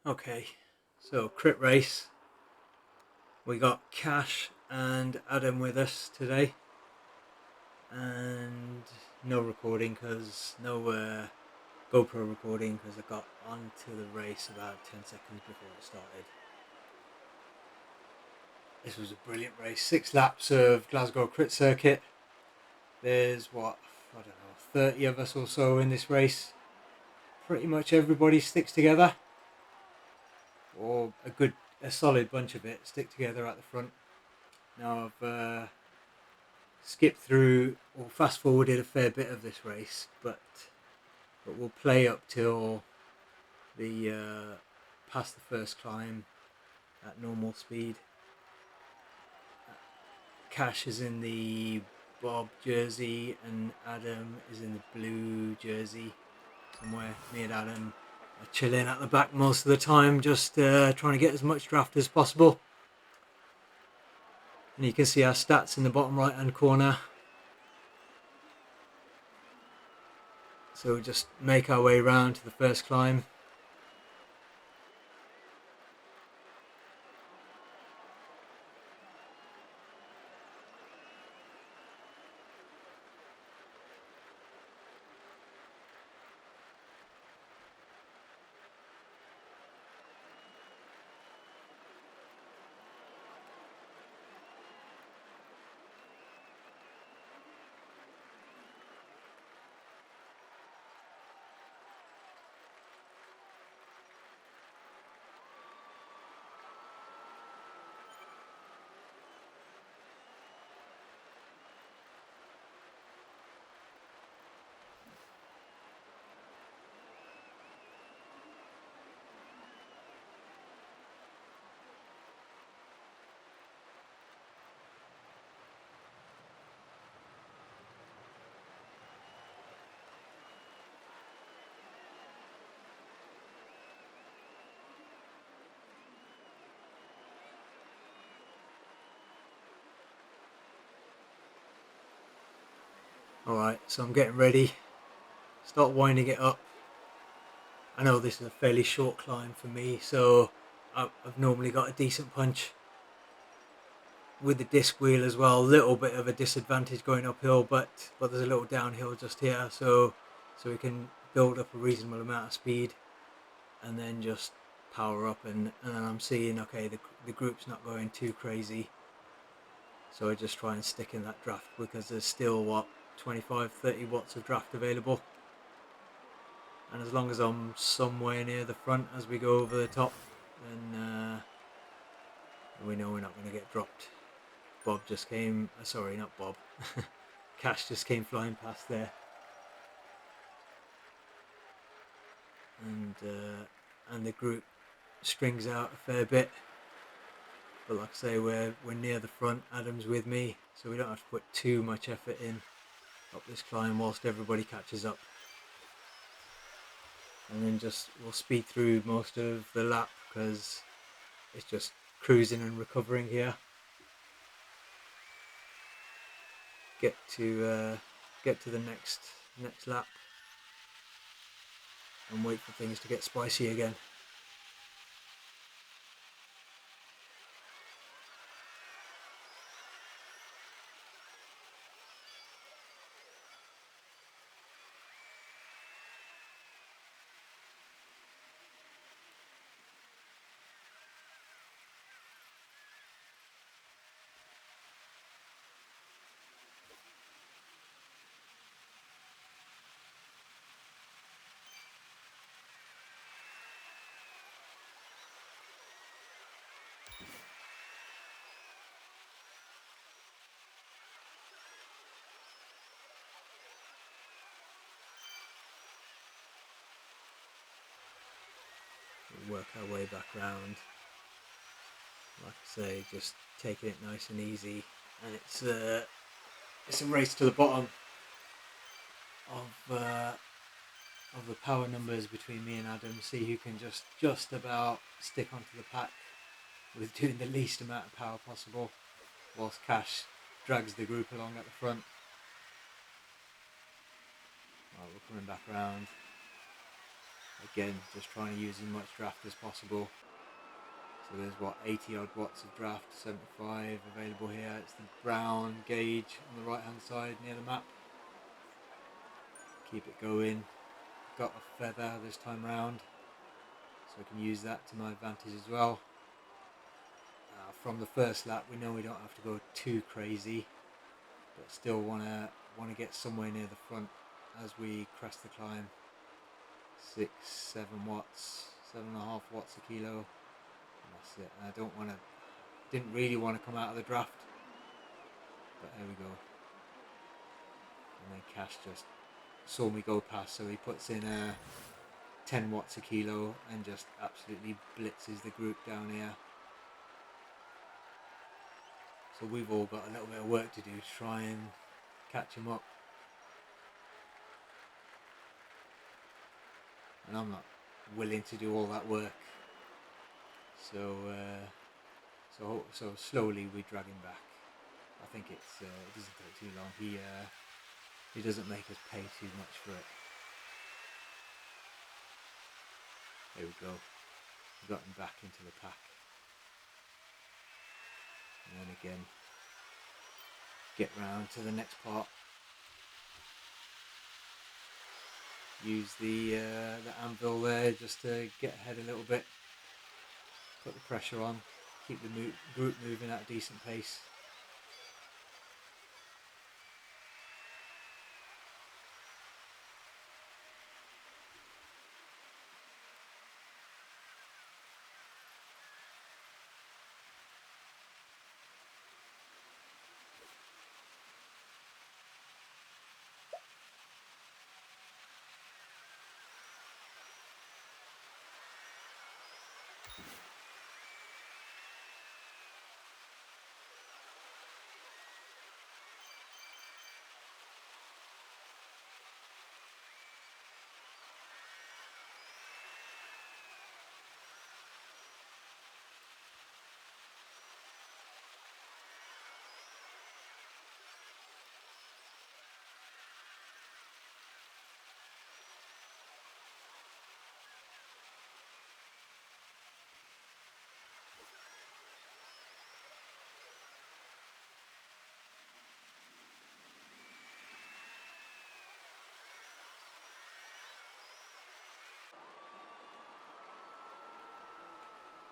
Okay, so crit race. We got Cash and Adam with us today, and no recording because GoPro recording because I got onto the race about 10 seconds before it started. This was a brilliant race. 6 laps of Glasgow crit circuit. There's I don't know, 30 of us or so in this race. Pretty much everybody sticks together, or a solid bunch of it stick together at the front. Now I've skipped through or fast forwarded a fair bit of this race, but we'll play up till the past the first climb at normal speed. Cash is in the Bob jersey and Adam is in the blue jersey somewhere. Me and Adam are chilling at the back most of the time, just trying to get as much draft as possible. And you can see our stats in the bottom right hand corner. So we'll just make our way round to the first climb. Alright, so I'm getting ready. Start winding it up. I know this is a fairly short climb for me, so I've normally got a decent punch with the disc wheel as well. A little bit of a disadvantage going uphill, but there's a little downhill just here, so we can build up a reasonable amount of speed and then just power up. And I'm seeing, okay, the group's not going too crazy, so I just try and stick in that draft because there's still 25-30 watts of draft available. And as long as I'm somewhere near the front as we go over the top, then we know we're not going to get dropped. Bob just came, sorry, not Bob. Cash just came flying past there. And the group strings out a fair bit. But like I say, we're near the front. Adam's with me, so we don't have to put too much effort in up this climb whilst everybody catches up. And then we'll speed through most of the lap because it's just cruising and recovering here. Get to the next lap and wait for things to get spicy again. We'll work our way back round. Like I say, just taking it nice and easy, and it's a race to the bottom of the power numbers between me and Adam. See who can just about stick onto the pack with doing the least amount of power possible, whilst Cash drags the group along at the front. Right, we're coming back round. Again, just trying to use as much draft as possible. So there's what, 80 odd watts of draft, 75 available here. It's the brown gauge on the right hand side near the map. Keep it going. Got a feather this time round, so I can use that to my advantage as well. From the first lap, we know we don't have to go too crazy, but still want to get somewhere near the front as we crest the climb. 6-7 watts, 7.5 watts a kilo, and that's it. And I didn't really want to come out of the draft, but there we go. And then Cash just saw me go past, so he puts in 10 watts a kilo and just absolutely blitzes the group down here. So we've all got a little bit of work to do to try and catch him up. And I'm not willing to do all that work. So slowly we drag him back. I think it doesn't take too long. He doesn't make us pay too much for it. There we go. We got him back into the pack. And then again, get round to the next part. Use the anvil there just to get ahead a little bit. Put the pressure on. Keep the group moving at a decent pace.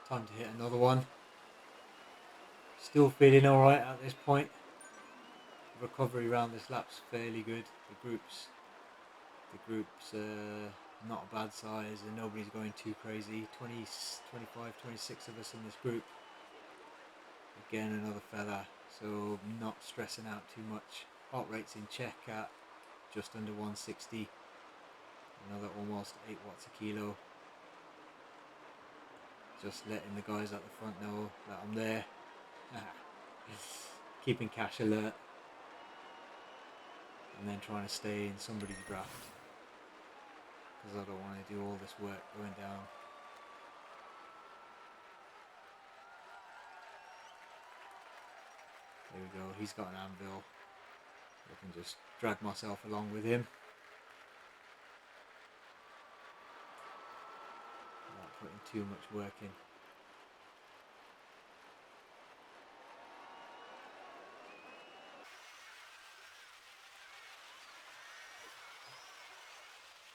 Time to hit another one. Still feeling alright at this point. Recovery around this lap's fairly good. The group's not a bad size and nobody's going too crazy. 20, 25, 26 of us in this group. Again, another feather, so not stressing out too much. Heart rate's in check at just under 160. Another almost 8 watts a kilo. Just letting the guys at the front know that I'm there. Keeping Cash alert. And then trying to stay in somebody's draft. Because I don't want to do all this work going down. There we go, he's got an anvil. I can just drag myself along with him. Without putting too much work in.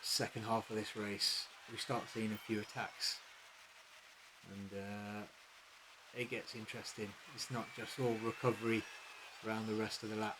Second half of this race, we start seeing a few attacks. And it gets interesting. It's not just all recovery around the rest of the lap.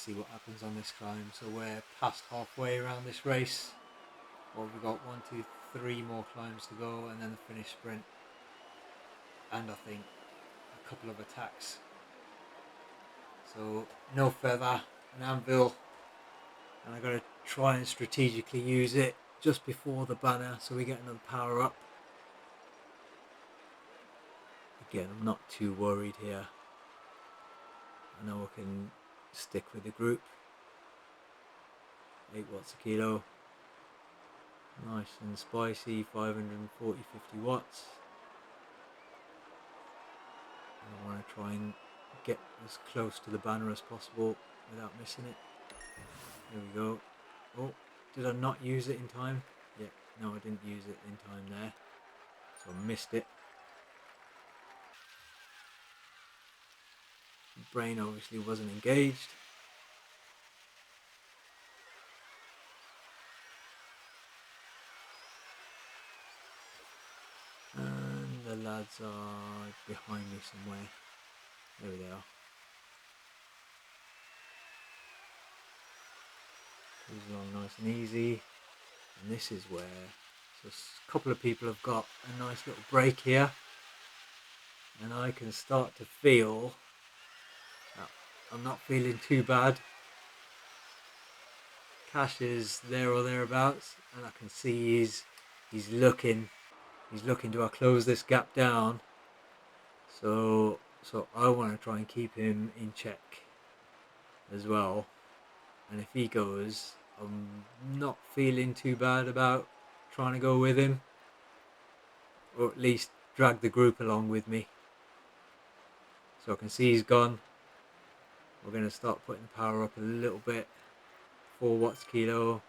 see what happens on this climb. So we're past halfway around this race. Well, we've got 1, 2, 3 more climbs to go, and then the finish sprint, and I think a couple of attacks. So no feather, an anvil, and I've got to try and strategically use it just before the banner so we get another power up. Again, I'm not too worried here. I know I can stick with the group. 8 watts a kilo. Nice and spicy, 540, 50 watts. And I want to try and get as close to the banner as possible without missing it. There we go. Oh, did I not use it in time? Yeah, no, I didn't use it in time there. So I missed it. Brain obviously wasn't engaged. And the lads are behind me somewhere. There they are. Goes along nice and easy. And this is where, so a couple of people have got a nice little break here. And I can start to feel, I'm not feeling too bad. Cash is there or thereabouts, and I can see he's looking. Do I close this gap down? So I want to try and keep him in check as well. And if he goes, I'm not feeling too bad about trying to go with him, or at least drag the group along with me. So I can see he's gone. We're going to start putting the power up a little bit. 4 watts kilo.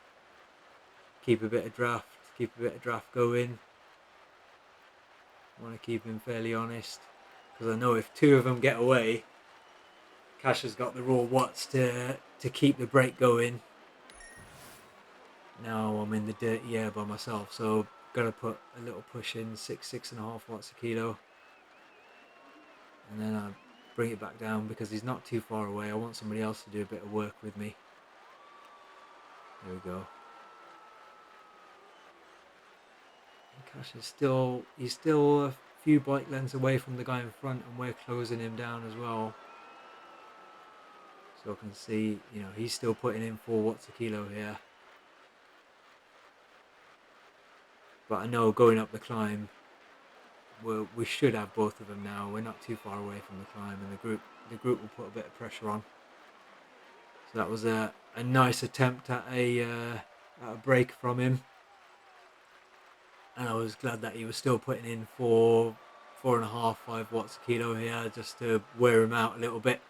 Keep a bit of draft going. I want to keep him fairly honest, because I know if 2 of them get away, Cash has got the raw watts to keep the break going. Now I'm in the dirty air by myself, so got to put a little push in, 6.5 watts a kilo, and then I bring it back down because he's not too far away. I want somebody else to do a bit of work with me. There we go. And Cash is he's still a few bike lengths away from the guy in front, and we're closing him down as well. So I can see, he's still putting in 4 watts a kilo here. But I know going up the climb, we should have both of them now. We're not too far away from the climb, and the group will put a bit of pressure on. So that was a nice attempt at a break from him, and I was glad that he was still putting in 4.5, 5 watts a kilo here just to wear him out a little bit.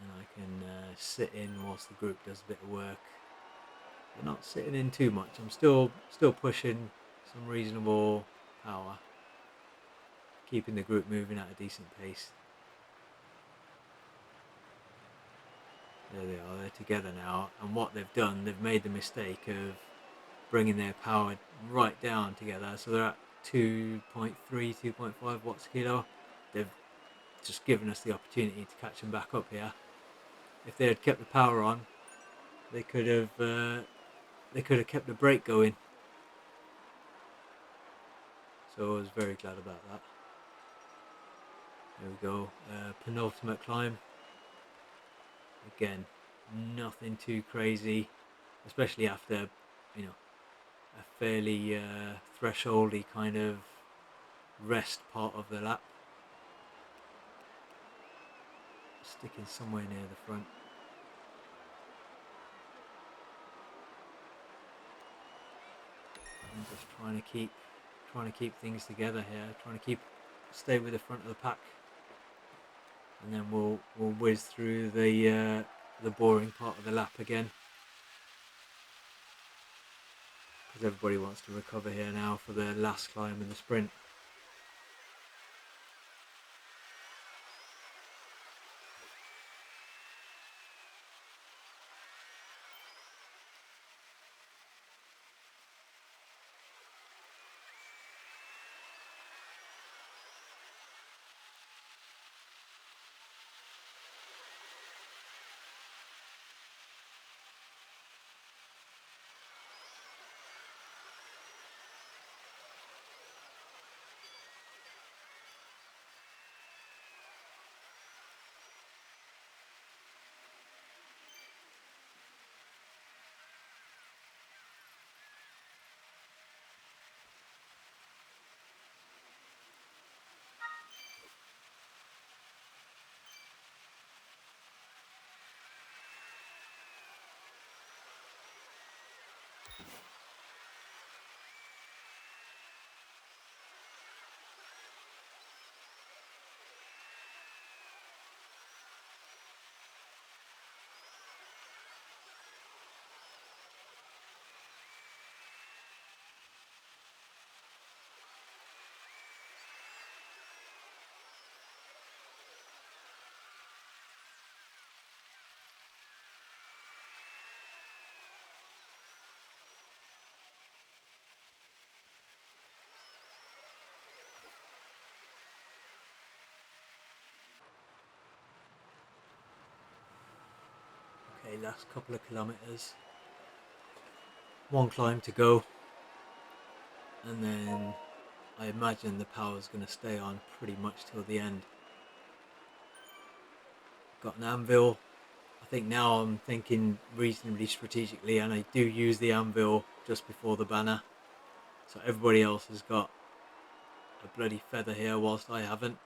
And I can sit in whilst the group does a bit of work. But not sitting in too much. I'm still pushing some reasonable power, keeping the group moving at a decent pace. There they are, they're together now, and what they've done, they've made the mistake of bringing their power right down together, so they're at 2.3, 2.5 watts a kilo. They've just given us the opportunity to catch them back up here. If they had kept the power on, they could have kept the break going. So I was very glad about that. There we go, penultimate climb. Again, nothing too crazy, especially after, a fairly thresholdy kind of rest part of the lap. Sticking somewhere near the front. I'm just trying to keep things together here, trying to stay with the front of the pack, and then we'll whiz through the boring part of the lap again, because everybody wants to recover here now for the last climb in the sprint. last couple of kilometers. One climb to go, and then I imagine the power's going to stay on pretty much till the end. Got an anvil. I think now I'm thinking reasonably strategically, and I do use the anvil just before the banner. So everybody else has got a bloody feather here whilst I haven't.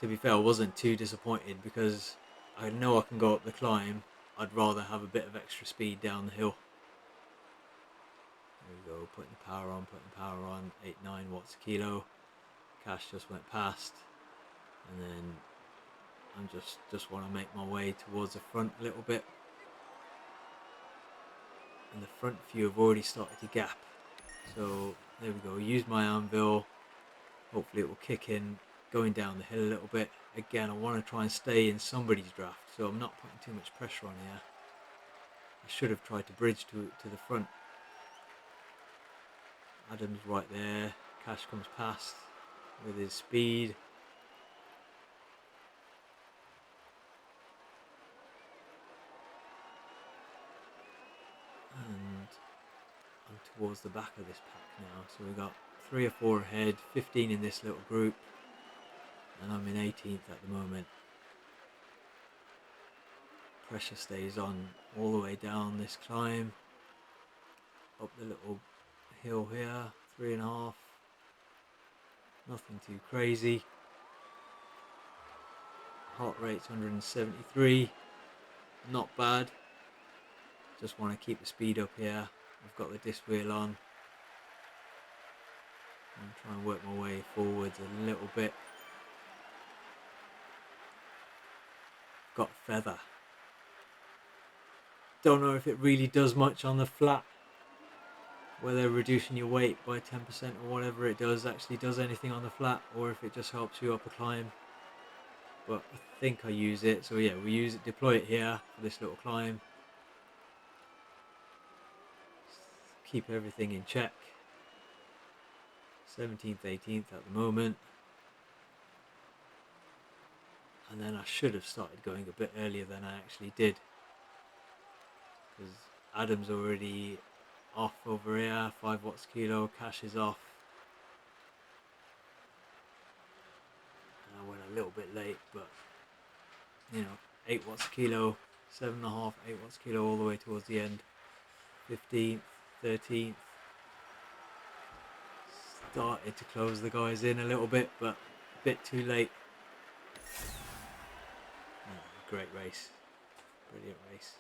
To be fair, I wasn't too disappointed because I know I can go up the climb. I'd rather have a bit of extra speed down the hill. There we go, putting the power on, 8-9 watts a kilo. Cash just went past, and then I'm just want to make my way towards the front a little bit. And the front few have already started to gap. So there we go, use my anvil. Hopefully it will kick in going down the hill a little bit. Again, I want to try and stay in somebody's draft, so I'm not putting too much pressure on here. I should have tried to bridge to the front. Adam's right there. Cash comes past with his speed. And I'm towards the back of this pack now. So we've got 3 or 4 ahead, 15 in this little group, and I'm in 18th at the moment. Pressure stays on all the way down this climb, up the little hill here, 3.5. Nothing too crazy. Heart rate's 173. Not bad. Just want to keep the speed up here. I've got the disc wheel on. I'm trying to work my way forwards a little bit. Got feather. Don't know if it really does much on the flat, whether reducing your weight by 10% or whatever it does actually does anything on the flat, or if it just helps you up a climb. But I think I use it, so yeah, we use it, deploy it here for this little climb. Keep everything in check. 17th, 18th at the moment. And then I should have started going a bit earlier than I actually did, because Adam's already off over here, 5 watts a kilo, Cash is off. And I went a little bit late, but you know, 8 watts a kilo, 7.5, 8 watts a kilo all the way towards the end. 15th, 13th. Started to close the guys in a little bit, but a bit too late. Great race. Brilliant race.